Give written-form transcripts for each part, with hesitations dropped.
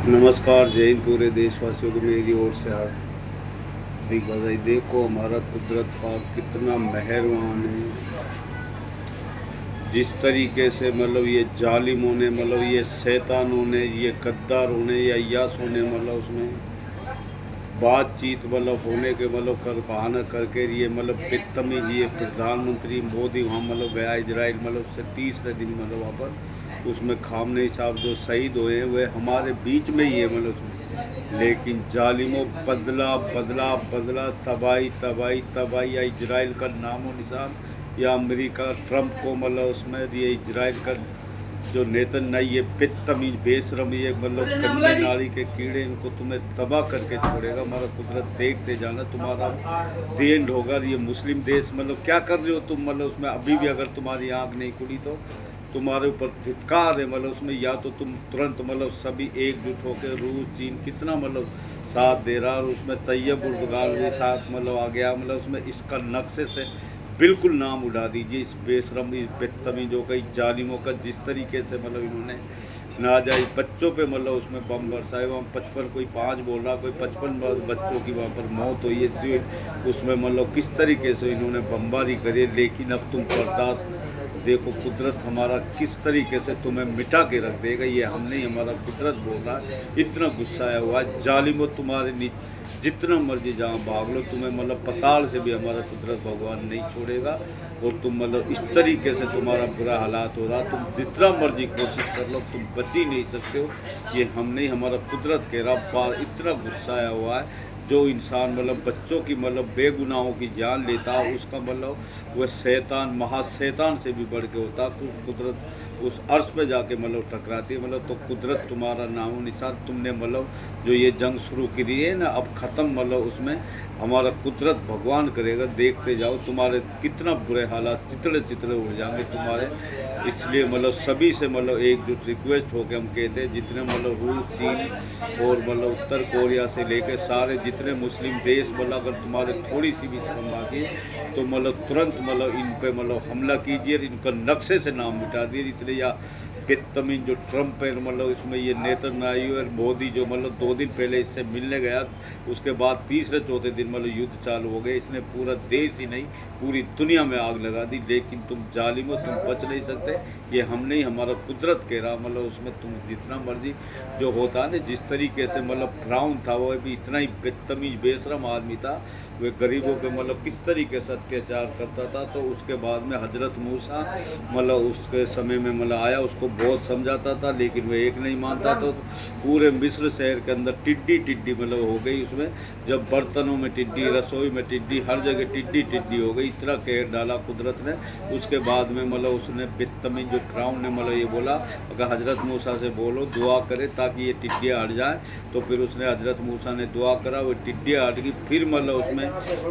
नमस्कार, जय हिंद। पूरे देशवासियों को मेरी ओर से हार्दिक बधाई। देखो हमारा कुदरत पाक कितना मेहरबान है। जिस तरीके से मतलब ये जालिमों ने, मतलब ये शैतानों ने, ये गद्दारों ने, या अय्यासों ने मतलब उसमें बातचीत मतलब होने के मतलब कर बहाना करके ये मतलब बदतमीज ये प्रधानमंत्री मोदी वहाँ मतलब गया इजराइल, मतलब उससे तीसरे दिन मतलब वहाँ पर उसमें खामनेई साहब जो शहीद हुए हैं वे हमारे बीच में ही है मतलब उसमें। लेकिन जालिमों बदला बदला बदला, तबाही तबाही तबाही, या इजराइल का नामो निशान, या अमेरिका ट्रंप को मतलब उसमें ये इजराइल का जो नेतन्याहू ये बदतमीज बेशरम ये मतलब गंदे नाली के कीड़े, इनको तुम्हें तबाह करके छोड़ेगा। हमारा कुदरत देखते जाना, तुम्हारा दी एंड होगा। ये मुस्लिम देश मतलब क्या कर रहे हो तुम, मतलब उसमें अभी भी अगर तुम्हारी आँख नहीं खुली तो तुम्हारे ऊपर धिक्कार है। मतलब उसमें या तो तुम तुरंत मतलब सभी एकजुट होकर, रूस चीन कितना मतलब साथ दे रहा, और उसमें तैयब उर्दगाल भी साथ मतलब आ गया, मतलब उसमें इसका नक्शे से बिल्कुल नाम उड़ा दीजिए इस बेशरम, इस बदतमीजों का, इस जालिमों का। जिस तरीके से मतलब इन्होंने नाजायज बच्चों पे मतलब उसमें बम बरसाए, वहाँ 55 कोई 5 बोल रहा, कोई 55 बच्चों की वहाँ पर मौत हुई है उसमें, मतलब किस तरीके से इन्होंने बमबारी करी। लेकिन अब तुम बर्दाश्त देखो, कुदरत हमारा किस तरीके से तुम्हें मिटा के रख देगा। ये हम नहीं, हमारा कुदरत बोल रहा है। इतना गुस्सा आया हुआ है जालिमों, तुम्हारे जितना मर्जी जहाँ भाग लो, तुम्हें मतलब पताल से भी हमारा कुदरत भगवान नहीं छोड़ेगा। और तुम मतलब इस तरीके से तुम्हारा बुरा हालात हो रहा, तुम जितना मर्जी कोशिश कर लो तुम बच ही नहीं सकते हो। ये हम नहीं, हमारा कुदरत कह रहा बार। इतना गुस्सा आया हुआ है, जो इंसान मतलब बच्चों की मतलब बेगुनाहों की जान लेता है, उसका मतलब वह शैतान महाशैतान से भी बढ़ के होता। कुदरत उस अर्श पे जाके मतलब टकराती है। मतलब तो कुदरत तुम्हारा नामो निशान, तुमने मतलब जो ये जंग शुरू करी है ना, अब ख़त्म मतलब उसमें हमारा कुदरत भगवान करेगा। देखते जाओ तुम्हारे कितना बुरे हालात, चितड़े चितड़े उड़ जाएंगे तुम्हारे। इसलिए मतलब सभी से मतलब एकजुट रिक्वेस्ट हो के हम कहते हैं, जितने मतलब रूस चीन और मतलब उत्तर कोरिया से लेकर सारे जितने मुस्लिम देश, मतलब अगर तुम्हारे थोड़ी सी भी शर्म बाकी तो मतलब तुरंत मतलब इन पे मतलब हमला कीजिए, इनका नक्शे से नाम मिटा दिए। इसलिए या बदतमीज जो ट्रंप है, मतलब इसमें ये नेतन्याहू और मोदी जो मतलब 2 दिन पहले इससे मिलने गया, उसके बाद तीसरे चौथे दिन मतलब युद्ध चालू हो गए। इसने पूरा देश ही नहीं पूरी दुनिया में आग लगा दी। लेकिन तुम जालिमो, तुम बच नहीं सकते। ये हम नहीं, हमारा कुदरत कह रहा, मतलब उसमें तुम जितना मर्जी जो होता है ना, जिस तरीके से मतलब फिरौन था वो भी इतना ही बदतमीज बेशरम आदमी था। वह गरीबों पे मतलब किस तरीके से अत्याचार करता था। तो उसके बाद में हजरत मूसा मतलब उसके समय में मतलब आया, उसको बहुत समझाता था, लेकिन वह एक नहीं मानता। तो पूरे मिस्र शहर के अंदर टिड्डी टिड्डी मतलब हो गई उसमें, जब बर्तनों में टिड्डी, रसोई में टिड्डी, हर जगह टिड्डी टिड्डी हो गई। इतना कहर डाला कुदरत ने। उसके बाद में मतलब उसने बदतमीज जो फिरौन ने मतलब ये बोला, अगर हजरत मूसा से बोलो दुआ करे ताकि ये टिड्डियाँ हट जाए। तो फिर उसने हजरत मूसा ने दुआ करा, वो टिड्डियाँ हट गई। फिर मतलब उसमें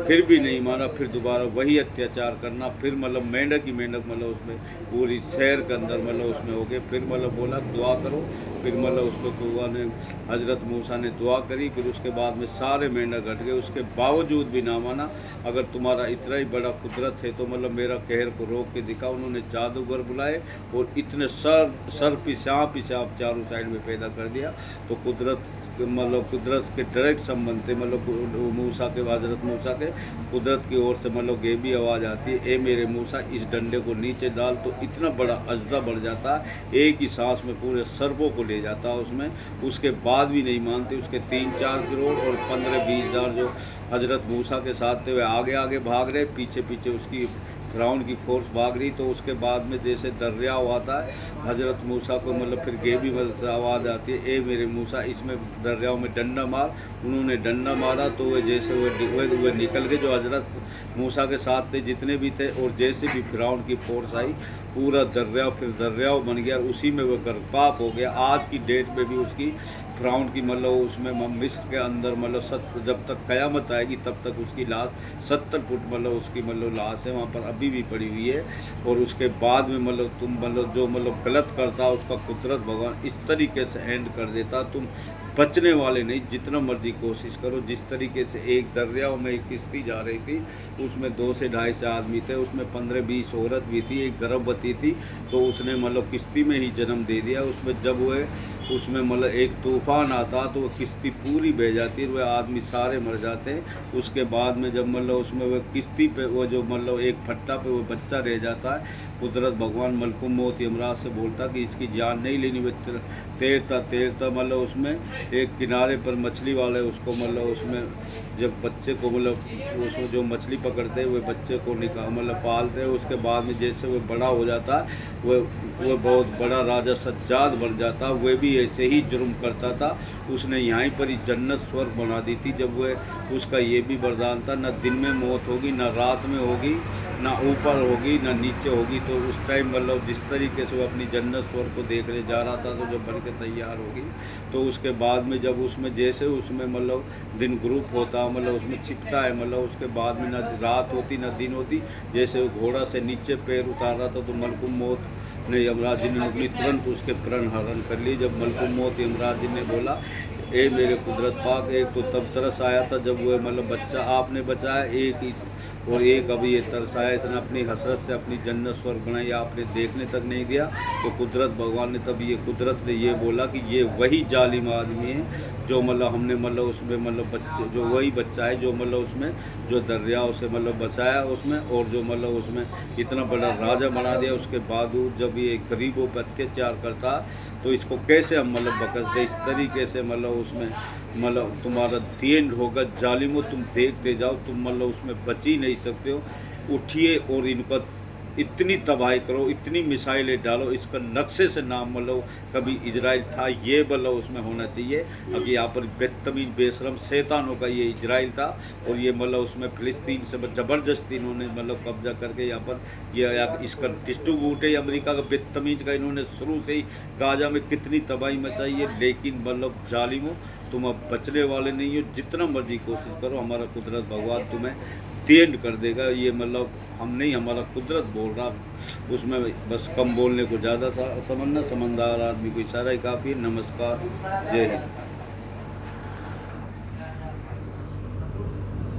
फिर भी नहीं माना, फिर दोबारा वही अत्याचार करना। फिर मतलब मेंढक ही मेंढक मतलब उसमें पूरी शहर के अंदर मतलब उसमें हो गए। फिर मतलब बोला दुआ करो, फिर मतलब उसको दुआ ने हजरत मूसा ने दुआ करी। फिर उसके बाद में सारे मेंढक हट गए। उसके बावजूद भी ना माना। अगर तुम्हारा इतना ही बड़ा कुदरत है तो मतलब मेरा कहर को रोक के दिखा। उन्होंने जादूगर बुलाए और इतने सर पे सांप ही सांप चारों साइड में पैदा कर दिया। तो कुदरत मतलब कुदरत के डायरेक्ट संबंध थे, मतलब मूसा के, हजरत मूसा के कुदरत की ओर से मतलब गेबी आवाज़ आती है, ए मेरे मूसा इस डंडे को नीचे डाल। तो इतना बड़ा अजदा बढ़ जाता है, एक ही सांस में पूरे सरबों को ले जाता है उसमें। उसके बाद भी नहीं मानते। उसके 3-4 करोड़ और 15-20 हज़ार जो हजरत मूसा के साथ थे वे आगे आगे भाग रहे, पीछे पीछे उसकी फिरौन की फोर्स भाग रही। तो उसके बाद में जैसे दरिया आता है, हजरत मूसा को मतलब फिर गेबी मतलब आवाज़ आती है, ए मेरे मूसा इसमें दरियाओं में डंडा मार। उन्होंने डंडा मारा तो वे जैसे वे निकल गए जो हजरत मूसा के साथ थे जितने भी थे। और जैसे भी फिरौन की फोर्स आई, पूरा दरिया फिर दरियाव बन गया, उसी में वह गर्भपात हो गया। आज की डेट में भी उसकी फिरौन की मतलब उसमें मिस्र के अंदर मतलब जब तक क़यामत आएगी तब तक उसकी लाश 70 फुट मतलब उसकी मतलब लाश है वहाँ पर अभी भी पड़ी हुई है। और उसके बाद में मतलब तुम मतलब जो मतलब गलत करता उसका कुदरत भगवान इस तरीके से एंड कर देता। तुम बचने वाले नहीं, जितना मर्जी कोशिश करो। जिस तरीके से एक दरियाओं में एक किश्ती जा रही थी, उसमें 2 से 2.5 आदमी थे, उसमें 15-20 औरत भी थी, एक गर्भवती थी, तो उसने मतलब किश्ती में ही जन्म दे दिया। उसमें जब वह उसमें मतलब एक तूफान आता तो वो किश्ती पूरी बह जाती, वह आदमी सारे मर जाते। उसके बाद में जब मतलब उसमें वह किश्ती पे वो जो मतलब एक फट्टा पे वो बच्चा रह जाता है, कुदरत भगवान मलकुल मौत यमराज से बोलता कि इसकी जान नहीं लेनी। वह तैरता तैरता मतलब उसमें एक किनारे पर मछली वाले उसको मतलब उसमें जब बच्चे को मतलब उसमें जो मछली पकड़ते हैं वह बच्चे को निकाल मतलब पालते हैं। उसके बाद में जैसे वह बड़ा हो जाता है, वह बहुत बड़ा राजा सज्जाद बन जाता। वह भी ऐसे ही जुर्म करता था। उसने यहाँ पर ही जन्नत स्वर्ग बना दी थी। जब वह उसका ये भी वरदान था, न दिन में मौत होगी, न रात में होगी, ना ऊपर होगी ना नीचे होगी। तो उस टाइम मतलब जिस तरीके से वो अपनी जन्नत स्वर्ग को देखने जा रहा था, तो जब बन के तैयार होगी, तो उसके बाद में जब उसमें जैसे उसमें मतलब दिन ग्रुप होता मतलब उसमें छिपता है, मतलब उसके बाद में ना रात होती ना दिन होती। जैसे वो घोड़ा से नीचे पैर उतार रहा था तो मलकुल मौत ने यमराज जी ने निकली, तुरंत उसके प्रण हरण कर ली। जब मलकुल मौत यमराज जी ने बोला, ए मेरे कुदरत पाक, एक तो तब तरस आया था जब वह मतलब बच्चा आपने बचाया, एक ही और एक अभी ये तरस आया, इसने अपनी हसरत से अपनी जन्नत स्वर्ग बनाई, आपने देखने तक नहीं दिया। तो कुदरत भगवान ने तब ये कुदरत ने ये बोला कि ये वही जालिम आदमी है जो मतलब हमने मतलब उसमें मतलब बच्चे जो वही बच्चा है जो मतलब उसमें जो दरियाओं से मतलब बचाया उसमें, और जो मतलब उसमें इतना बड़ा राजा बना दिया। उसके बावजूद जब ये गरीबों पर अत्याचार करता, तो इसको कैसे हम मतलब बकस दे। इस तरीके से मतलब उसमें मतलब तुम्हारा देन होगा जालिमो, तुम देखते जाओ, तुम मतलब उसमें बच ही नहीं सकते हो। उठिए और इनका इतनी तबाही करो, इतनी मिसाइलें डालो, इसका नक्शे से नाम मतलब कभी इजराइल था, ये मतलब उसमें होना चाहिए। अब यहाँ पर बदतमीज बेशरम शैतानों का ये इजराइल था, और ये मतलब उसमें फ़िलिस्तीन से ज़बरदस्ती इन्होंने मतलब कब्जा करके यहाँ पर ये इसका डिस्ट्रीब्यूट है अमेरिका का बदतमीज का। इन्होंने शुरू से ही गाजा में कितनी तबाही मचाई है, लेकिन मतलब जालिमों तुम अब बचने वाले नहीं हो। जितना मर्जी कोशिश करो, हमारा कुदरत भगवान तुम्हें देन कर देगा। ये मतलब हम नहीं, हमारा कुदरत बोल रहा, उसमें बस कम बोलने को ज़्यादा समझना। समझदार आदमी को इशारा ही काफ़ी है। नमस्कार, जय हिंद।